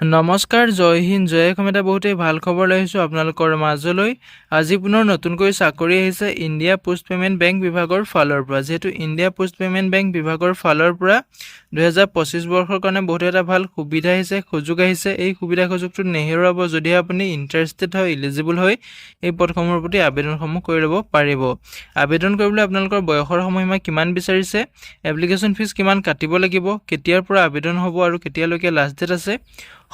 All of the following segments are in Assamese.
নমস্কাৰ, জয় হিন্দ, জয় অসম। এটা বহুতেই ভাল খবৰ লৈ আহিছোঁ আপোনালোকৰ মাজলৈ। আজি পুনৰ নতুনকৈ চাকৰি আহিছে ইণ্ডিয়া পোষ্ট পেমেণ্ট বেংক বিভাগৰ ফালৰ পৰা। যিহেতু ইণ্ডিয়া পোষ্ট পেমেণ্ট বেংক বিভাগৰ ফালৰ পৰা 2025 বৰ্ষৰ কাৰণে বহুত এটা ভাল সুবিধা আহিছে, সুযোগ আহিছে। এই সুবিধা সুযোগটো নেহেৰুৱাব যদি আপুনি ইণ্টাৰেষ্টেড হয়, ইলিজিবল হয় এই পদসমূহৰ প্ৰতি আবেদনসমূহ কৰি ল'ব পাৰিব। আবেদন কৰিবলৈ আপোনালোকৰ বয়সৰ সময়সীমা কিমান বিচাৰিছে, এপ্লিকেশ্যন ফিজ কিমান কাটিব লাগিব, কেতিয়াৰ পৰা আবেদন হ'ব আৰু কেতিয়ালৈকে লাষ্ট ডেট আছে,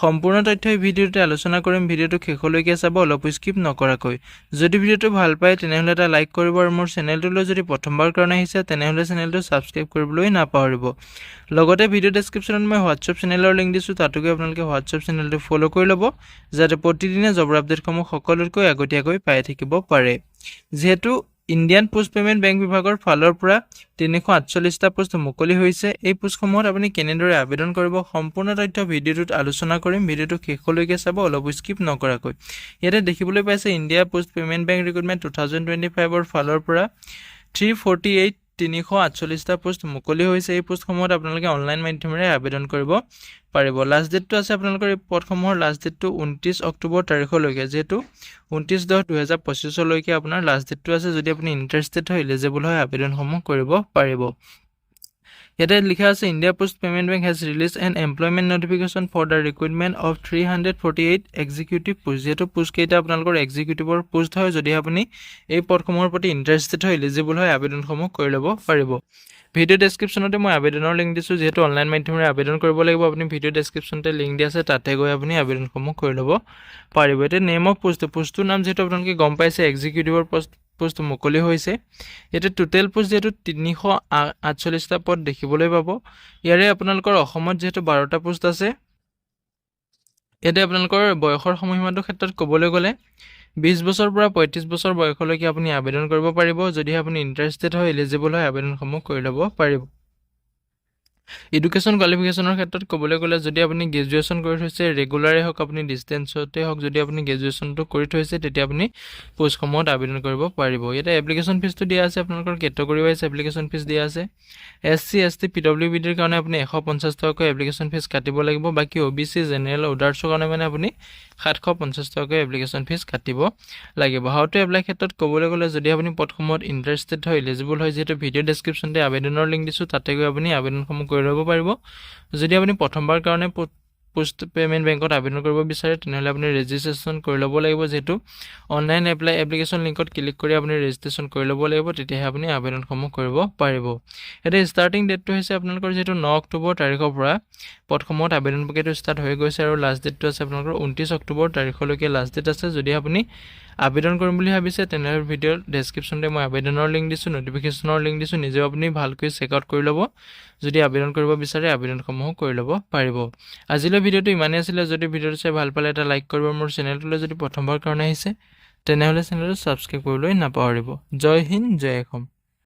সম্পূৰ্ণ তথ্য এই ভিডিঅ'তে আলোচনা কৰিম। ভিডিঅ'টো শেষলৈকে চাব, অলপ স্কিপ নকৰাকৈ। যদি ভিডিঅ'টো ভাল পায় তেনেহ'লে এটা লাইক কৰিব আৰু মোৰ চেনেলটোলৈ যদি প্ৰথমবাৰ কাৰণে আহিছে তেনেহ'লে চেনেলটো ছাবস্ক্ৰাইব কৰিবলৈ নাপাহৰিব। লগতে ভিডিঅ' ডেছক্ৰিপশ্যনত মই হোৱাটছআপ চেনেলৰ লিংক দিছোঁ, তাতো গৈ আপোনালোকে হোৱাটছআপ চেনেলটো ফ'ল' কৰি ল'ব, যাতে প্ৰতিদিনে জবৰ আপডেটসমূহ সকলোতকৈ আগতীয়াকৈ পাই থাকিব পাৰে। যিহেতু ইণ্ডিয়ান পোষ্ট পেমেণ্ট বেংক বিভাগৰ ফালৰ পৰা 348টা পোষ্ট মুকলি হৈছে। এই পোষ্টসমূহত আপুনি কেনেদৰে আবেদন কৰিব, সম্পূৰ্ণ তথ্য ভিডিঅ'টোত আলোচনা কৰিম। ভিডিঅ'টো শেষলৈকে চাব, অলপ স্কিপ নকৰাকৈ। ইয়াতে দেখিবলৈ পাইছে India post payment bank recruitment 2025ৰ ফালৰ পৰা 348টা পোষ্ট মুকলি হৈছে। এই পোষ্টসমূহত আপোনালোকে অনলাইন মাধ্যমেৰে আবেদন কৰিব পাৰিব। লাষ্ট ডেটটো আছে আপোনালোকৰ এই পদসমূহৰ লাষ্ট ডেটটো 29 অক্টোবৰ তাৰিখলৈকে। যিহেতু 29/10/2025লৈকে আপোনাৰ লাষ্ট ডেটটো আছে। যদি আপুনি ইণ্টাৰেষ্টেড হয়, ইলিজিবল হয়, আবেদনসমূহ কৰিব পাৰিব। ইয়াতে লিখা আছে India post payment bank has release an employment notification for the recruitment of 348 executive post. যিহেতু পোষ্টকেইটা আপোনালোকৰ এক্সিকিউটিভৰ পোষ্ট হয়। যদি আপুনি এই পদসমূহৰ প্ৰতি ইণ্টাৰেষ্টেড হয়, ইলিজিবল হয়, আবেদনসমূহ কৰি ল'ব পাৰিব। ভিডিঅ' ডেছক্ৰিপশ্যনতে মই আবেদনৰ লিংক দিছোঁ। যিহেতু অনলাইন মাধ্যমেৰে আবেদন কৰিব লাগিব, আপুনি ভিডিঅ' ডেছক্ৰিপশ্যনতে লিংক দিয়া আছে, তাতে গৈ আপুনি আবেদনসমূহ কৰি ল'ব পাৰিব। এতিয়া নেম অফ পোষ্টটোৰ নাম যিহেতু আপোনালোকে গম পাইছে, এক্সিকিউটিভৰ পোষ্ট মুকলি হৈছে। ইয়াতে টোটেল পোষ্ট যিহেতু 348টা পদ দেখিবলৈ পাব। ইয়াৰে আপোনালোকৰ অসমত যিহেতু 12টা পোষ্ট আছে। ইয়াতে আপোনালোকৰ বয়সৰ সময়সীমাটোৰ ক্ষেত্ৰত ক'বলৈ গ'লে 20 বছৰৰ পৰা 35 বছৰ বয়সলৈকে আপুনি আবেদন কৰিব পাৰিব। যদি আপুনি ইণ্টাৰেষ্টেড হয়, ইলিজিবল হয়, আবেদনসমূহ কৰি ল'ব পাৰিব। এডুকেশ্যন কোৱালিফিকেশ্যনৰ ক্ষেত্ৰত ক'বলৈ গ'লে যদি আপুনি গ্ৰেজুৱেশ্যন কৰি থৈছে, ৰেগুলাৰে হওক, আপুনি ডিষ্টেঞ্চতে হওক, যদি আপুনি গ্ৰেজুৱেশ্যনটো কৰি থৈছে তেতিয়া আপুনি পোষ্টসমূহত আবেদন কৰিব পাৰিব। ইয়াতে এপ্লিকেশ্যন ফিজটো দিয়া আছে, আপোনালোকৰ কেটেগৰী ৱাইজ এপ্লিকেশ্যন ফিজ দিয়া আছে। SC, ST, PWBDৰ কাৰণে আপুনি 150 টকাকৈ এপ্লিকেশ্যন ফিজ কাটিব লাগিব। বাকী OBC, জেনেৰেল, আদাৰ্ছৰ কাৰণে মানে আপুনি 750 টকাকৈ এপ্লিকেশ্যন ফিজ কাটিব লাগিব। হাউ টু এপ্লাই ক্ষেত্ৰত ক'বলৈ গ'লে যদি আপুনি পদসমূহত ইণ্টাৰেষ্টেড হয়, ইলিজিবল হয়, যিহেতু ভিডিঅ' ডেছক্ৰিপশ্যনতে আবেদনৰ লিংক দিছোঁ, তাতে গৈ আপুনি আবেদনসমূহ কৰি ল'ব পাৰিব। যদি আপুনি প্ৰথমবাৰ কাৰণে পোষ্ট পেমেণ্ট বেংকত আবেদন কৰিব বিচাৰে তেনেহ'লে আপুনি ৰেজিষ্ট্ৰেশ্যন কৰি ল'ব লাগিব। যিহেতু অনলাইন এপ্লিকেশ্যন লিংকত ক্লিক কৰি আপুনি ৰেজিষ্ট্ৰেশ্যন কৰি ল'ব লাগিব, তেতিয়াহে আপুনি আবেদনসমূহ কৰিব পাৰিব। এতিয়া ষ্টাৰ্টিং ডেটটো হৈছে আপোনালোকৰ যিহেতু 9 অক্টোবৰ তাৰিখৰ পৰা পদসমূহত আবেদন প্ৰক্ৰিয়াটো ষ্টাৰ্ট হৈ গৈছে আৰু লাষ্ট ডেটটো আছে আপোনালোকৰ 29 অক্টোবৰ তাৰিখলৈকে লাষ্ট ডেট আছে। যদি আপুনি আবেদন কৰিম বুলি ভাবিছে তেনেহ'লে ভিডিঅ'ৰ ডেছক্ৰিপশ্যনতে মই আবেদনৰ লিংক দিছোঁ, নটিফিকেশ্যনৰ লিংক দিছোঁ, নিজেও আপুনি ভালকৈ চেক আউট কৰি ল'ব। যদি আবেদন কৰিব বিচাৰে আবেদনসমূহ কৰি ল'ব পাৰিব। আজিলৈ ভিডিঅ'টো ইমানেই আছিলে। যদি ভিডিঅ'টো চাই ভাল পালে এটা লাইক কৰিব। মোৰ চেনেলটোলৈ যদি প্ৰথমবাৰ কাৰণে আহিছে তেনেহ'লে চেনেলটো ছাবস্ক্ৰাইব কৰিবলৈ নাপাহৰিব। জয় হিন্দ, জয় অসম।